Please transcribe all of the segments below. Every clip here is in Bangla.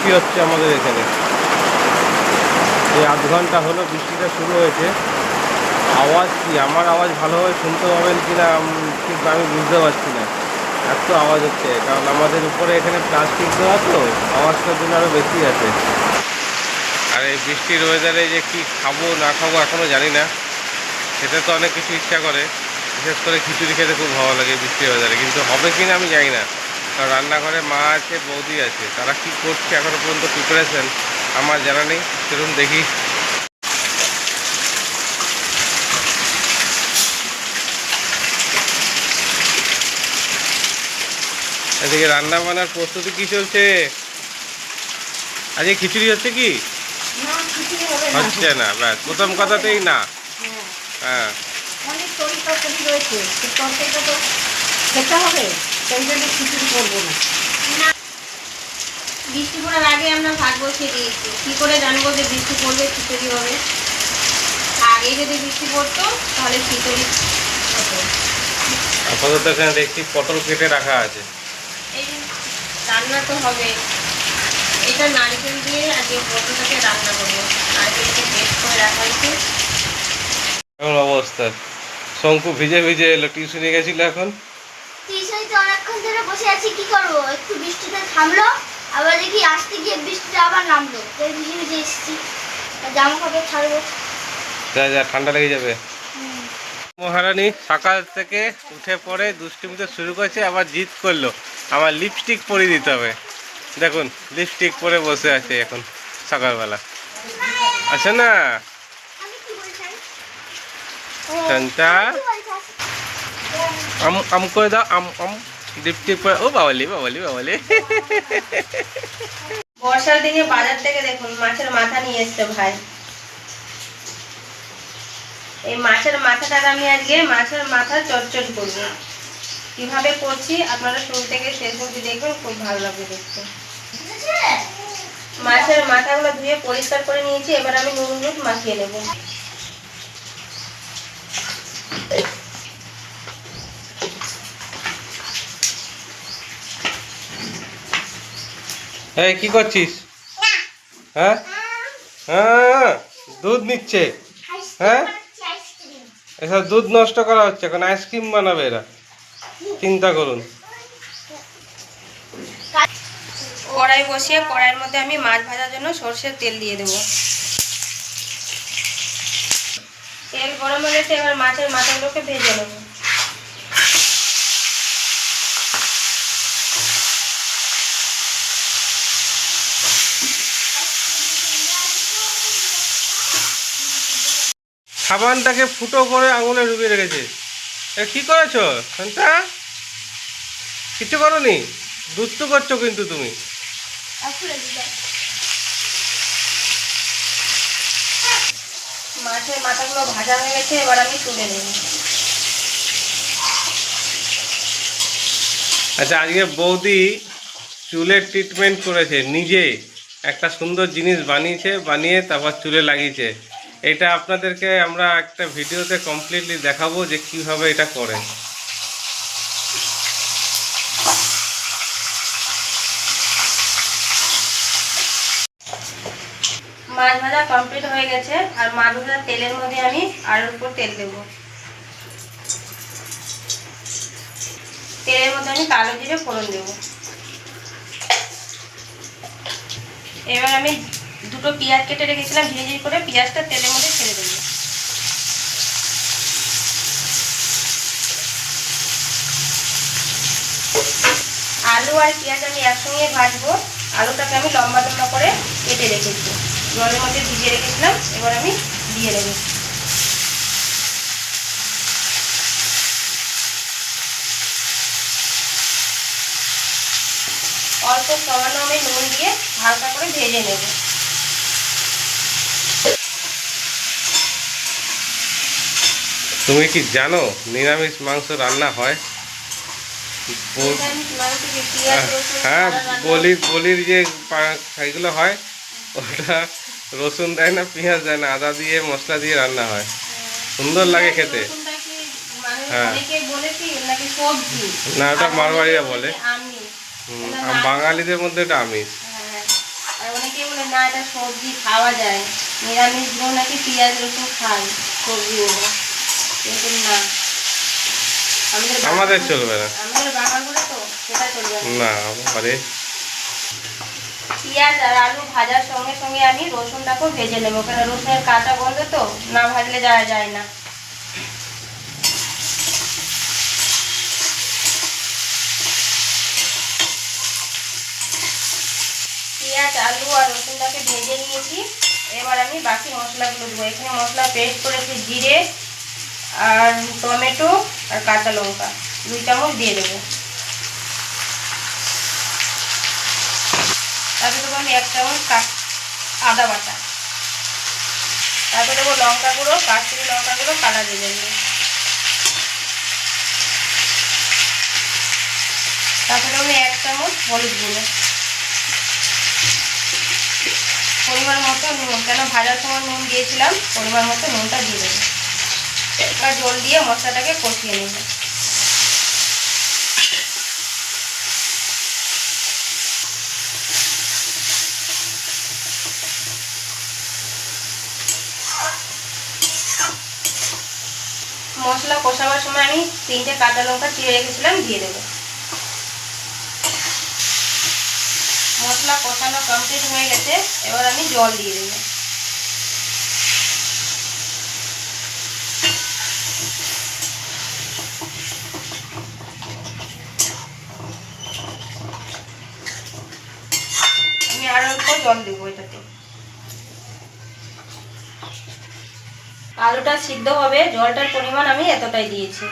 বৃষ্টি হচ্ছে আমাদের এখানে। এই আধ ঘন্টা হলো বৃষ্টিটা শুরু হয়েছে। আওয়াজ কি, আমার আওয়াজ ভালোভাবে শুনতে পাবেন কিনা ঠিক আমি বুঝতে পারছি না, এত আওয়াজ হচ্ছে। কারণ আমাদের উপরে এখানে প্লাস্টিক দেওয়া, তো আওয়াজটার জন্য আরও বেশি আছে। আর এই বৃষ্টির ওয়েদারে যে কি খাবো না খাবো এখনও জানি না। খেতে তো অনেক কিছু ইচ্ছা করে, বিশেষ করে খিচুড়ি খেতে খুব ভালো লাগে বৃষ্টির ওয়েদারে, কিন্তু হবে কি না আমি জানি না। কারণ রান্নাঘরে মা আছে, বৌদি আছে, তারা কি করছে এখনও পর্যন্ত প্রিপারেশন আমার জানা নেই। সেরকম দেখি। এদিকে রান্না বান্নার প্রস্তুতি কি চলছে? আজকে খিচুড়ি হচ্ছে কি? হচ্ছে না, ব্যাস প্রথম কথাতেই না। হ্যাঁ, অনেক তরকারি রয়েছে, তরকারিটা তো খেতে হবে, সেই জন্য খিচুড়ি করবো না। বৃষ্টি পড়ার আগে আমরা ভাত বসিয়ে দিয়েছি। কি করে জানবো যে বৃষ্টি পড়বে খিচুড়ি হবে? আগে যদি বৃষ্টি পড়তো তাহলে খিচুড়ি হতো। আপাতত এখানে দেখছি পটল কেটে রাখা আছে। এই রান্না তো হবে। এটা নারকেল দিয়ে আজকে পটলটাকে রান্না করবো। নারকেলকে পেস্ট করে রাখা হয়েছে। এমন অবস্থা, শঙ্কু ভিজে ভিজে এলো, টিউশনে গেছিল। এখন টিউশনে তো অনেকক্ষণ ধরে বসে আছি, কি করবো? একটু বৃষ্টিটা থামলো, আবার দেখি আসতে গিয়ে বৃষ্টিটা আবার নামলো, তাই ভিজে ভিজে এসেছি। জামা কাপড় ছাড়বো। যা যা, ঠান্ডা লেগে যাবে। মহারানী সকাল থেকে উঠে পড়ে দুষ্টুমিতে শুরু করেছে, আবার জিদ করলো আমার লিপস্টিক পরিয়ে দিতে হবে। দেখুন লিপস্টিক পরে বসে আছে এখন সকালবেলা। আছে না আমি কি বলছি? সন্তা, আম আম করে দাও, আম আম। লিপস্টিক পরে, ও বাবালি বাবালি বাবালি। বর্ষার দিনে বাজার থেকে দেখুন মাছের মাথা নিয়ে এসছে ভাই। এই মাছের মাথাটা আমি আজকে মাছের মাথা চচ্চড়ি করবো। কিভাবে করছি আপনারা শুরু থেকে শেষ অবধি দেখবেন, খুব ভালো লাগবে দেখতে। মাছের মাথাগুলো ধুয়ে পরিষ্কার করে নিয়েছি, এবার আমি নুন হলুদ মাখিয়ে নেব। এই কি করছিস? হ্যাঁ হ্যাঁ, দুধ নিচ্ছে। হ্যাঁ, এসব দুধ নষ্ট করা হচ্ছে, এখন আইসক্রিম বানাবে এরা। চিন্তা করুন। কড়াই বসিয়ে কড়াইয়ের মধ্যে আমি মাছ ভাজার জন্য সরষের তেল দিয়ে দেবো। তেল গরম হয়ে গেছে, এবার মাছের মাথাগুলোকে ভেজে নেব। সাবানটাকে ফুটো করে আঙুলে ডুবিয়ে রেখেছে। কি করেছো সন্তা? কিছু করোনি, দুষ্টু করছো কিন্তু তুমি। মাছের মাথাগুলো ভাজা হয়ে গেছে, এবার আমি তুলে নেব। আচ্ছা, আজকে বৌদি চুলের ট্রিটমেন্ট করেছে নিজে, একটা সুন্দর জিনিস বানিয়েছে, বানিয়ে তারপর চুলে লাগিয়েছে। এটা আপনাদেরকে আমরা একটা ভিডিওতে কমপ্লিটলি দেখাবো যে কিভাবে এটা করে। মাছ ভাজা কমপ্লিট হয়ে গেছে, আর মাছ ভাজার তেলের মধ্যে আমি আলুর উপর তেল দেবো। তেলের মধ্যে আমি কালো জিরে ফোড়ন দেবো। এবার আমি দুটো পেঁয়াজ কেটে রেখেছিলাম, ঝিরিঝিরি করে পেঁয়াজটা তেলের মধ্যে ছেড়ে দেবো। আলু আর পেঁয়াজ আমি একসঙ্গে ভাজবো। আলুটাকে আমি লম্বা লম্বা করে কেটে রেখেছি, জলের মধ্যে ভিজিয়ে রেখেছিলাম। এবার আমি দিয়ে দেবো। অল্প সামান্য আমি নুন দিয়ে হালকা করে ভেজে নেব। তুমি কি জানো নিরামিষ মাংস রান্না হয়? হ্যাঁ, বলির যে এগুলো হয়, ওটা রসুন দেয় না, পেঁয়াজ দেয় না, আদা দিয়ে মশলা দিয়ে রান্না হয়, সুন্দর লাগে খেতে। হ্যাঁ, না ওটা মারবাড়িরা বলে, বাঙালিদের মধ্যে এটা আমিষ। অনেকে বলে না এটা সবজি খাওয়া যায়, নিরামিষগুলো নাকি পেঁয়াজ রসুন খায় সবজিগুলো, কিন্তু না, আমাদের চলবে না। আমাদের বাঙালগুলো তো সেটা চলবে না আমারে পেঁয়াজ আর আলু ভাজার সঙ্গে সঙ্গে আমি রসুনটাকেও ভেজে নেবো, কারণ রসুনের কাঁচা গন্ধ তো না ভাজলে যাওয়া যায় না। পেঁয়াজ আলু আর রসুনটাকে ভেজে নিয়েছি, এবার আমি বাকি মশলাগুলো দেবো। এখানে মশলা পেস্ট করেছি জিরে আর টমেটো আর কাঁচা লঙ্কা 2 চামচ দিয়ে দেবো। তারপরে দেবো আমি 1 চামচ আদা বাটা, তারপরে দেবো লঙ্কা গুঁড়ো, কাশ্মীরি লঙ্কা গুঁড়ো কালারের জন্য, তারপরে দেবো 1 চামচ হলুদ গুঁড়ো, পরিমাণ মতো নুন, কেন ভাজার সময় নুন দিয়েছিলাম, পরিমাণ মতো নুনটা দিয়ে দেবো। এবার জল দিয়ে মশলাটাকে কষিয়ে নেব। মশলা কষাবার সময় আমি 3টে কাঁচা লঙ্কা চিড়ে রেখেছিলাম, দিয়ে দেবো। মশলা কষানো কমপ্লিট হয়ে গেছে, এবার আমি জল দিয়ে দেবো। আমি আরো অল্প জল দেবো এটাতে। আলুটা সিদ্ধ হবে, জলটার পরিমাণ আমি এতটাই দিয়েছি।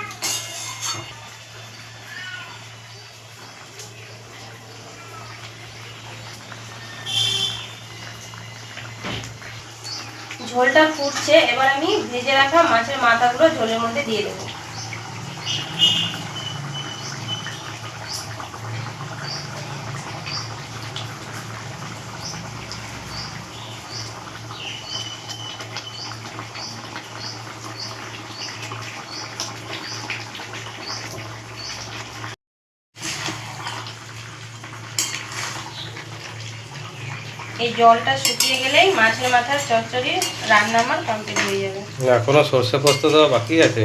ঝোলটা ফুটছে, এবার আমি ভেজে রাখা মাছের মাথাগুলো ঝোলের মধ্যে দিয়ে দেবো। এই জলটা শুকিয়ে গেলেই মাছের মাথার চচ্চড়ি রান্না আমার কমপ্লিট হয়ে যাবে। এখনো সর্ষে পোস্ত দেওয়া বাকি আছে।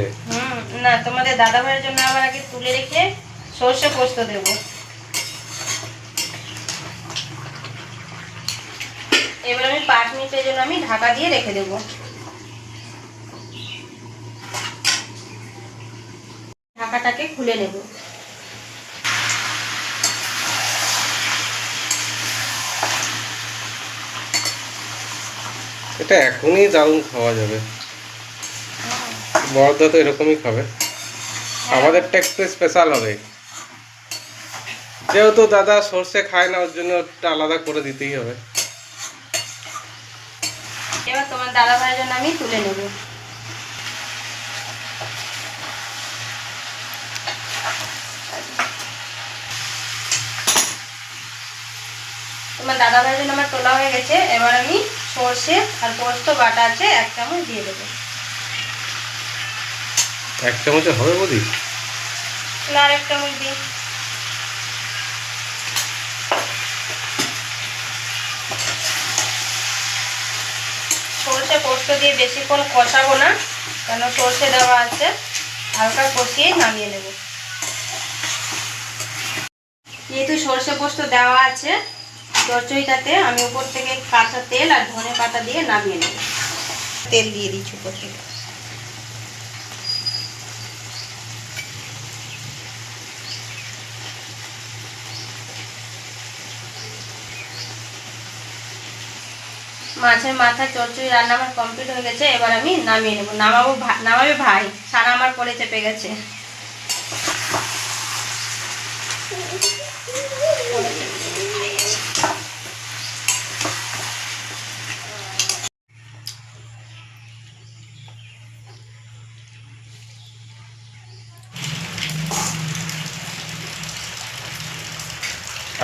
না, তোমাদের দাদা ভাইয়ের জন্য আবার আগে তুলে রেখে সর্ষে পোস্ত দেব। এবার আমি 5 মিনিটের জন্য আমি ঢাকা দিয়ে রেখে দেব। ঢাকাটাকে খুলে নেব। এটা এখনই দারুণ খাওয়া যাবে, বড়দা তো এরকমই খাবে। আমাদেরটা একটু স্পেশাল হবে, যেহেতু দাদা সর্ষে খায় না, ওর জন্য একটা আলাদা করে দিতেই হবে। এবার তোমার দাদা ভাইয়ের জন্য আমি তুলে নেব। তোমার দাদা ভাইয়ের জন্য আমার তোলা হয়ে গেছে, এবার আমি সর্ষে আর পোস্ত বাটা আছে 1 চামচ দিয়ে দেবো। 1 চামচে হবে বৌদি? আর 1 চামচ দিই। সর্ষে পোস্ত দিয়ে বেশিক্ষণ কষাবো না, কেন সর্ষে দেওয়া আছে, হালকা কষিয়ে নামিয়ে নেব। যেহেতু সর্ষে পোস্ত দেওয়া আছে চচ্চড়িটাতে, আমি উপর থেকে কাঁচা তেল আর ধনে পাতা দিয়ে নামিয়ে নেব। তেল দিয়ে দিচ্ছি উপর থেকে। মাছের মাথা চচ্চড়ি রান্না আমার কমপ্লিট হয়ে গেছে, এবার আমি নামিয়ে নেব। নামাবে ভাই, সারা আমার কোলে চেপে গেছে।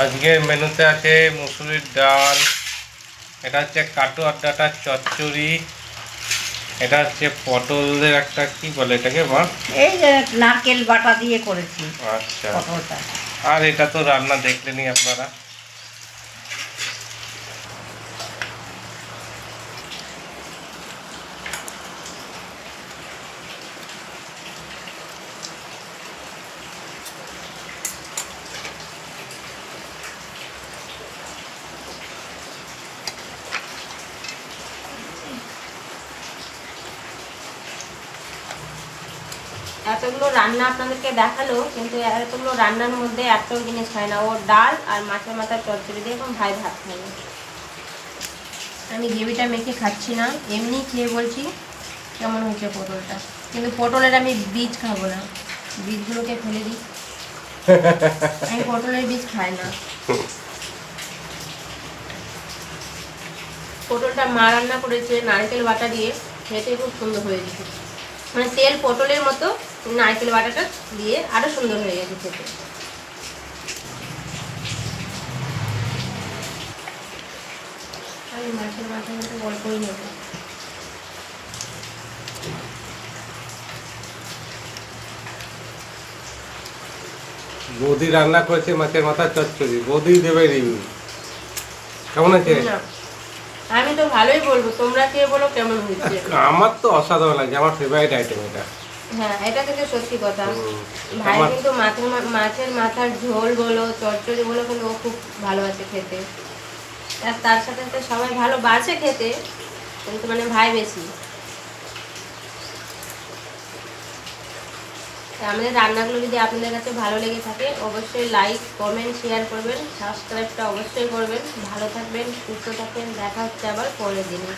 আজকে মেনুতে আছে মুসুরির ডাল, এটা হচ্ছে কাটোয়ার ডাঁটার চচ্চড়ি, এটা হচ্ছে পটলের একটা কি বলে এটাকে মা? এই যে নারকেল বাটা দিয়ে করেছি আচ্ছা, পটলটা। আর এটা তো রান্না দেখলেনই আপনারা। এতগুলো রান্না আপনাদেরকে দেখালো, কিন্তু এতগুলো রান্নার মধ্যে একটাও জিনিস খায় না। ও ডাল আর মাছের মাথার চচ্চড়ি দিয়ে এখন ভাই ভাত খায় না। আমি গ্রেভিটা মেখে খাচ্ছি না, এমনি খেয়ে বলছি কেমন হয়েছে পটলটা। কিন্তু পটলের আমি বীজ খাবো না, বীজগুলোকে ফেলে দিই। আমি পটলের বীজ খাই না। পটলটা মা রান্না করেছে নারকেল বাটা দিয়ে, খেতে খুব সুন্দর হয়েছে। মানে তেল পটলের মতো, নারকেল বাটাটা দিয়ে আরো সুন্দর হয়ে গেছে খেতে। আমি মাছের মাথার মতো গল্পই নেব। বৌদি রান্না করেছে মাছের মাথার চচ্চড়ি, বৌদি দেবে রিভিউ। কেমন আছে? না, আমি তো ভালোই বলবো, তোমরা কে বলো কেমন হয়েছে। আমার তো অসাধারণ লাগছে, আমার ফেভারিট আইটেম এটা। হ্যাঁ, এটা কিন্তু সত্যি কথা। হুম। ভাই আমার- কিন্তু মাছের মাথার ঝোল বলো, চচ্চড়ি বলো, কিন্তু ও খুব ভালো আছে খেতে। আর তার সাথে সাথে সবাই ভালো বাসে খেতে, কিন্তু মানে ভাই বেশি। তা আমাদের রান্নাগুলো যদি আপনাদের কাছে ভালো লেগে থাকে, অবশ্যই লাইক, কমেন্ট, শেয়ার করবেন, সাবস্ক্রাইবটা অবশ্যই করবেন। ভালো থাকবেন, সুস্থ থাকবেন, দেখা হচ্ছে আবার পরের দিনে।